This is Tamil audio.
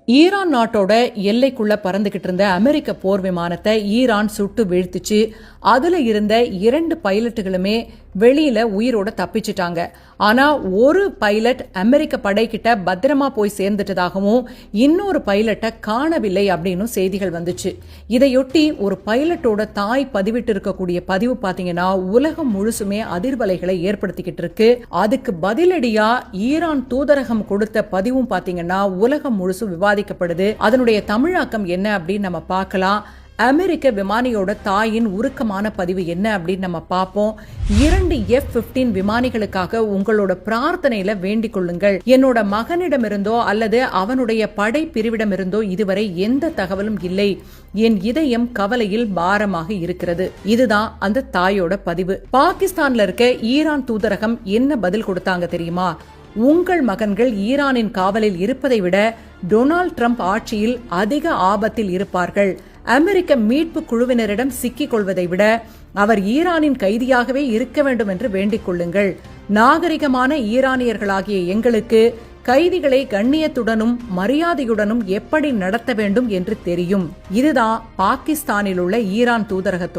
ஈரான் நாட்டோட எல்லைக்குள்ள பறந்துகிட்டு இருந்த அமெரிக்க போர் விமானத்தை ஈரான் சுட்டு வீழ்த்துச்சு. அதுல இருந்த 2 பைலட்டுகளுமே வெளியில உயிரோட தப்பிச்சிட்டாங்க. ஆனா ஒரு பைலட் அமெரிக்க படைக்கிட்ட பத்திரமா போய் சேர்ந்துட்டதாகவும் இன்னொரு பைலட்டை காணவில்லை அப்படின்னு செய்திகள் வந்துச்சு. இதையொட்டி ஒரு பைலட்டோட தாய் பதிவிட்டு இருக்கக்கூடிய பதிவு பாத்தீங்கன்னா உலகம் முழுசுமே அதிர்வலைகளை ஏற்படுத்திக்கிட்டு இருக்கு. அதுக்கு பதிலடியா ஈரான் தூதரகம் கொடுத்த பதிவும் பாத்தீங்கன்னா உலகம் முழுசு விவாதிக்கப்படுது. அதனுடைய தமிழாக்கம் என்ன அப்படின்னு நம்ம பார்க்கலாம். அமெரிக்க விமானியோட தாயின் உருக்கமான பதிவு என்ன அப்படின்னு நம்ம பார்ப்போம். 2 F-15 விமானிகளுக்காக உங்களோட பிரார்த்தனையில வேண்டிக் கொள்ளுங்கள். என்னோட மகனிடமிருந்தோ அல்லது அவனுடைய படை பிரிவிடமிருந்தோ இதுவரை எந்த தகவலும் இல்லை. என் இதயம் கவலையில் பாரமாக இருக்கிறது. இதுதான் அந்த தாயோட பதிவு. பாகிஸ்தான்ல இருக்க ஈரான் தூதரகம் என்ன பதில் கொடுத்தாங்க தெரியுமா? உங்கள் மகன்கள் ஈரானின் காவலில் இருப்பதை விட டொனால்ட் ட்ரம்ப் ஆட்சியில் அதிக ஆபத்தில் இருப்பார்கள். அமெரிக்க மீட்பு குழுவினரிடம் சிக்கிக் கொள்வதை விட அவர் ஈரானின் கைதியாகவே இருக்க வேண்டும் என்று வேண்டிக் கொள்ளுங்கள். நாகரிகமான ஈரானியர்களாகிய எங்களுக்கு கைதிகளை கண்ணியத்துடனும் மரியாதையுடனும் எப்படி நடத்த வேண்டும் என்று தெரியும். இதுதான் பாகிஸ்தானில் உள்ள ஈரான் தூதரகத்தோட